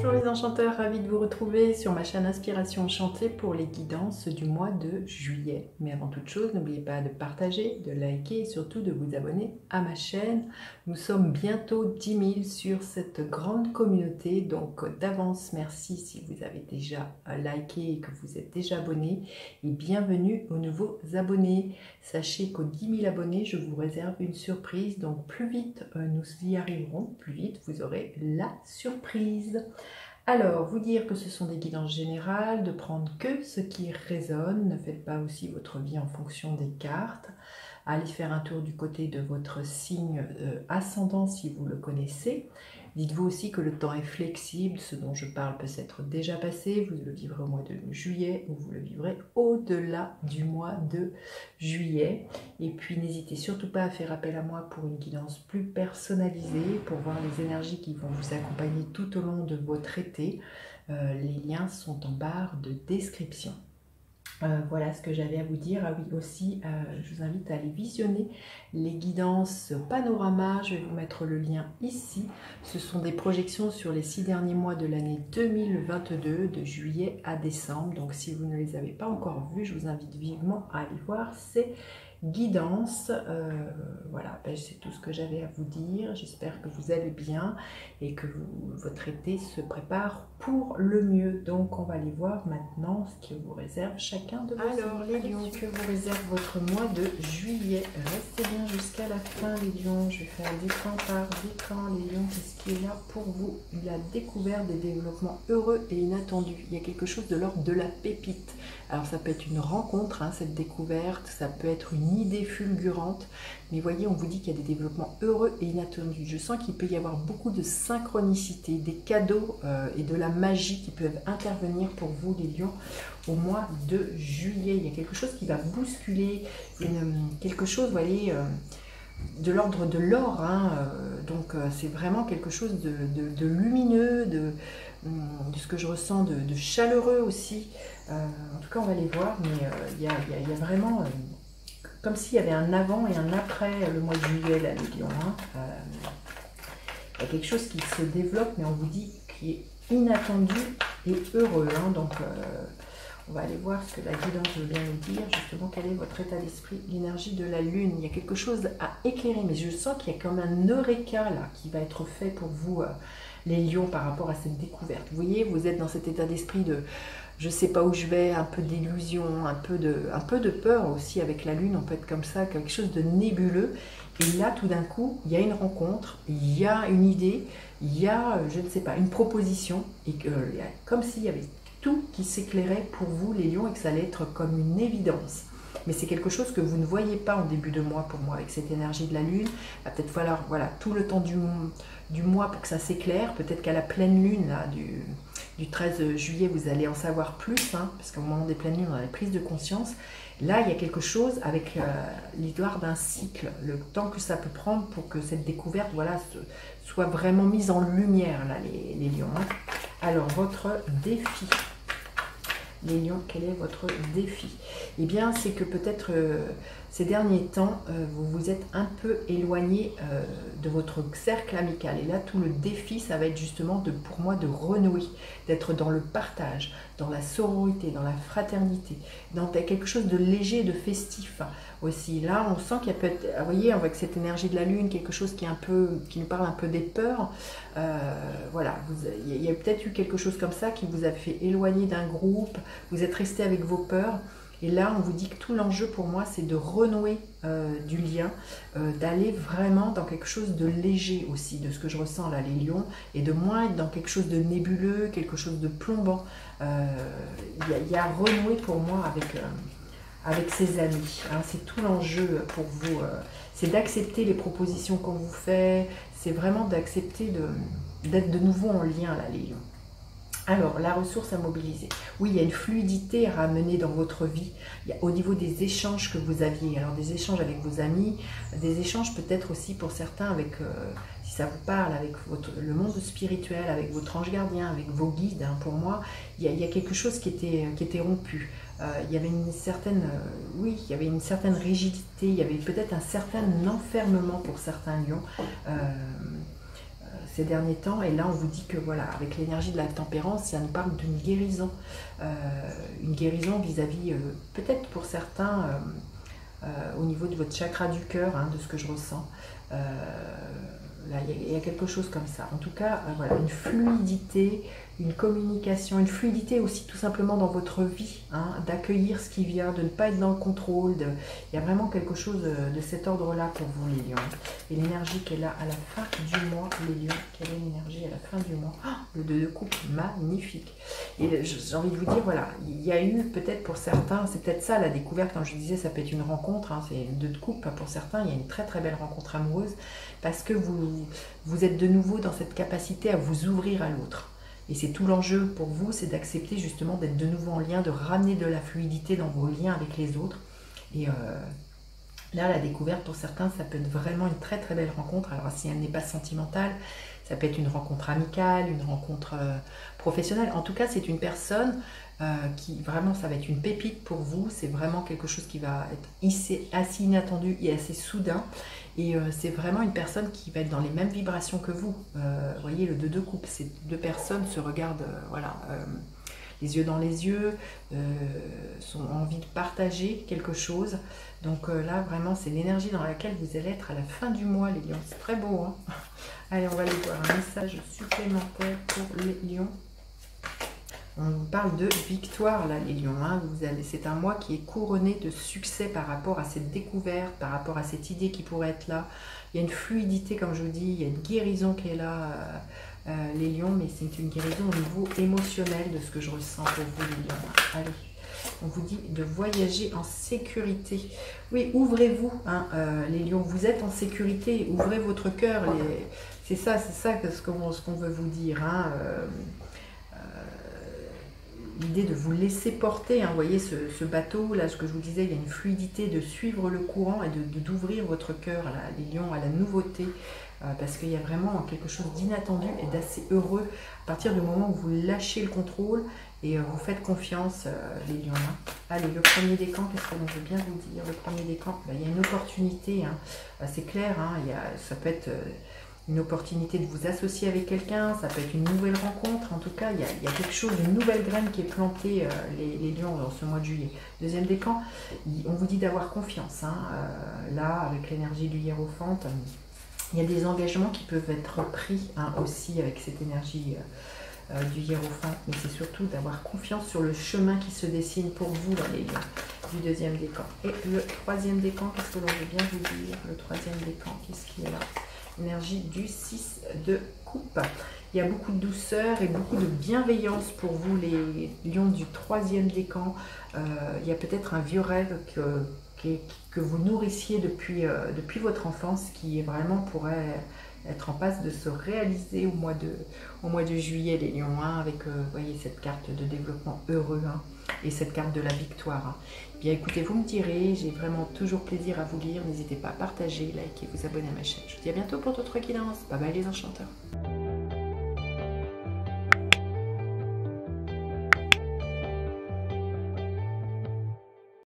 Bonjour les enchanteurs, ravi de vous retrouver sur ma chaîne Inspiration Enchantée pour les guidances du mois de juillet. Mais avant toute chose, n'oubliez pas de partager, de liker et surtout de vous abonner à ma chaîne. Nous sommes bientôt 10 000 sur cette grande communauté, donc d'avance merci si vous avez déjà liké et que vous êtes déjà abonné. Et bienvenue aux nouveaux abonnés. Sachez qu'aux 10 000 abonnés, je vous réserve une surprise, donc plus vite nous y arriverons, plus vite vous aurez la surprise. Alors, vous dire que ce sont des guidances générales, de prendre que ce qui résonne, ne faites pas aussi votre vie en fonction des cartes. Allez faire un tour du côté de votre signe ascendant si vous le connaissez. Dites-vous aussi que le temps est flexible, ce dont je parle peut s'être déjà passé, vous le vivrez au mois de juillet ou vous le vivrez au-delà du mois de juillet. Et puis n'hésitez surtout pas à faire appel à moi pour une guidance plus personnalisée, pour voir les énergies qui vont vous accompagner tout au long de votre été. Les liens sont en barre de description. Voilà ce que j'avais à vous dire. Ah oui, aussi, je vous invite à aller visionner les guidances panorama. Je vais vous mettre le lien ici. Ce sont des projections sur les 6 derniers mois de l'année 2022, de juillet à décembre. Donc, si vous ne les avez pas encore vues, je vous invite vivement à aller voir ces guidance. Voilà, c'est tout ce que j'avais à vous dire. J'espère que vous allez bien et que votre été se prépare pour le mieux. Donc on va aller voir maintenant ce que vous réserve chacun de vous. Alors les lions, que vous réserve votre mois de juillet. Restez bien jusqu'à la fin les lions. Je vais faire des camps par des camps. Les lions, qu'est-ce qui est là pour vous? La découverte des développements heureux et inattendus. Il y a quelque chose de l'ordre de la pépite. Alors ça peut être une rencontre, hein, cette découverte, ça peut être une idée fulgurante, mais voyez, on vous dit qu'il y a des développements heureux et inattendus. Je sens qu'il peut y avoir beaucoup de synchronicité, des cadeaux et de la magie qui peuvent intervenir pour vous les lions au mois de juillet. Il y a quelque chose qui va bousculer, quelque chose, vous voyez, de l'ordre de l'or, hein, donc c'est vraiment quelque chose de lumineux, de ce que je ressens de chaleureux aussi. En tout cas, on va les voir, mais il y a vraiment comme s'il y avait un avant et un après le mois de juillet, là, les lions. Hein. Il y a quelque chose qui se développe, mais on vous dit qui est inattendu et heureux. Hein. Donc, on va aller voir ce que la guidance veut bien nous dire, justement, quel est votre état d'esprit, l'énergie de la lune. Il y a quelque chose à éclairer, mais je sens qu'il y a comme un eureka là qui va être fait pour vous, les lions, par rapport à cette découverte. Vous voyez, vous êtes dans cet état d'esprit de je ne sais pas où je vais, un peu d'illusion, un peu de peur aussi avec la lune, on peut être comme ça, quelque chose de nébuleux. Et là, tout d'un coup, il y a une rencontre, il y a une idée, il y a, je ne sais pas, une proposition, et comme s'il y avait tout qui s'éclairait pour vous, les lions, et que ça allait être comme une évidence. Mais c'est quelque chose que vous ne voyez pas en début de mois pour moi, avec cette énergie de la lune. Il va peut-être falloir voilà, tout le temps du mois pour que ça s'éclaire. Peut-être qu'à la pleine lune là, du 13 juillet, vous allez en savoir plus, hein, parce qu'au moment des pleines lunes, on a la prise de conscience. Là, il y a quelque chose avec l'histoire d'un cycle, le temps que ça peut prendre pour que cette découverte voilà, soit vraiment mise en lumière, là, les lions. Hein. Alors, votre défi. Les lions, quel est votre défi? Eh bien, c'est que peut-être ces derniers temps, vous vous êtes un peu éloigné de votre cercle amical. Et là, tout le défi, ça va être justement, pour moi, de renouer, d'être dans le partage, dans la sororité, dans la fraternité, dans quelque chose de léger, de festif aussi. Là, on sent qu'il y a peut-être, vous voyez, avec cette énergie de la lune, quelque chose qui nous parle un peu des peurs. Voilà, il y a peut-être eu quelque chose comme ça qui vous a fait éloigner d'un groupe. Vous êtes resté avec vos peurs. Et là, on vous dit que tout l'enjeu pour moi, c'est de renouer du lien, d'aller vraiment dans quelque chose de léger aussi, de ce que je ressens là, les lions, et de moins être dans quelque chose de nébuleux, quelque chose de plombant. Il y a renouer pour moi avec ses amis. Hein, c'est tout l'enjeu pour vous. C'est d'accepter les propositions qu'on vous fait, c'est vraiment d'accepter d'être de nouveau en lien là, les lions. Alors, la ressource à mobiliser. Oui, il y a une fluidité à ramener dans votre vie. Il y a, au niveau des échanges que vous aviez, alors des échanges avec vos amis, des échanges peut-être aussi pour certains avec, si ça vous parle, avec le monde spirituel, avec votre ange gardien, avec vos guides. Hein, pour moi, il y a quelque chose qui était rompu. Il y avait une certaine, oui, il y avait une certaine rigidité, il y avait peut-être un certain enfermement pour certains lions. ces derniers temps. Et là, on vous dit que voilà, avec l'énergie de la tempérance, ça nous parle d'une guérison. Une guérison vis-à-vis, peut-être pour certains, au niveau de votre chakra du cœur, hein, de ce que je ressens. Là, il y a quelque chose comme ça. En tout cas, voilà, une fluidité, une communication, une fluidité aussi tout simplement dans votre vie, hein, d'accueillir ce qui vient, de ne pas être dans le contrôle. Il y a vraiment quelque chose de cet ordre-là pour vous, les lions. Et l'énergie qui est là à la fin du mois, les lions, quelle est l'énergie à la fin du mois? Le 2 de coupe, magnifique. Et j'ai envie de vous dire, voilà, il y a eu peut-être pour certains, c'est peut-être ça la découverte, comme je disais, ça peut être une rencontre, hein, c'est le 2 de coupe, pour certains, il y a une très très belle rencontre amoureuse, parce que vous êtes de nouveau dans cette capacité à vous ouvrir à l'autre. Et c'est tout l'enjeu pour vous, c'est d'accepter justement d'être de nouveau en lien, de ramener de la fluidité dans vos liens avec les autres. Et là, la découverte, pour certains, ça peut être vraiment une très très belle rencontre. Alors si elle n'est pas sentimentale, ça peut être une rencontre amicale, une rencontre professionnelle. En tout cas, c'est une personne qui, vraiment, ça va être une pépite pour vous. C'est vraiment quelque chose qui va être assez inattendu et assez soudain. Et c'est vraiment une personne qui va être dans les mêmes vibrations que vous. Vous voyez, le 2 de coupe, ces deux personnes se regardent, voilà, les yeux dans les yeux, ont envie de partager quelque chose. Donc là, vraiment, c'est l'énergie dans laquelle vous allez être à la fin du mois, les lions. C'est très beau, hein. Allez, on va aller voir un message supplémentaire pour les lions. On vous parle de victoire, là, les lions. Hein. C'est un mois qui est couronné de succès par rapport à cette découverte, par rapport à cette idée qui pourrait être là. Il y a une fluidité, comme je vous dis, il y a une guérison qui est là, les lions, mais c'est une guérison au niveau émotionnel de ce que je ressens pour vous, les lions. Allez, on vous dit de voyager en sécurité. Oui, ouvrez-vous, hein, les lions, vous êtes en sécurité, ouvrez votre cœur. C'est ça ce qu'on veut vous dire, hein. L'idée de vous laisser porter, hein, vous voyez ce bateau, là, ce que je vous disais, il y a une fluidité de suivre le courant et d'ouvrir votre cœur, là, les lions, à la nouveauté, parce qu'il y a vraiment quelque chose d'inattendu et d'assez heureux à partir du moment où vous lâchez le contrôle et vous faites confiance, les lions. Hein. Allez, le premier décan, qu'est-ce que l'on veut bien vous dire? Le premier décan, ben, il y a une opportunité, hein, c'est clair, hein, ça peut être une opportunité de vous associer avec quelqu'un, ça peut être une nouvelle rencontre, en tout cas, il y a quelque chose, une nouvelle graine qui est plantée, les lions, dans ce mois de juillet. Deuxième décan, on vous dit d'avoir confiance, hein, là, avec l'énergie du hiérophante, il y a des engagements qui peuvent être pris, hein, aussi avec cette énergie du hiérophante, mais c'est surtout d'avoir confiance sur le chemin qui se dessine pour vous, dans les lions, du deuxième décan. Et le troisième décan, qu'est-ce que l'on veut bien vous dire? Le troisième décan, qu'est-ce qui est là? Énergie du 6 de coupe. Il y a beaucoup de douceur et beaucoup de bienveillance pour vous, les lions du troisième décan. Il y a peut-être un vieux rêve que vous nourrissiez depuis votre enfance qui vraiment pourrait être en passe de se réaliser au mois de juillet, les lions, hein, avec voyez, cette carte de développement heureux, hein, et cette carte de la victoire. Hein. Bien écoutez, vous me direz, j'ai vraiment toujours plaisir à vous lire. N'hésitez pas à partager, liker, vous abonner à ma chaîne. Je vous dis à bientôt pour d'autres guidances. Bye bye les enchanteurs.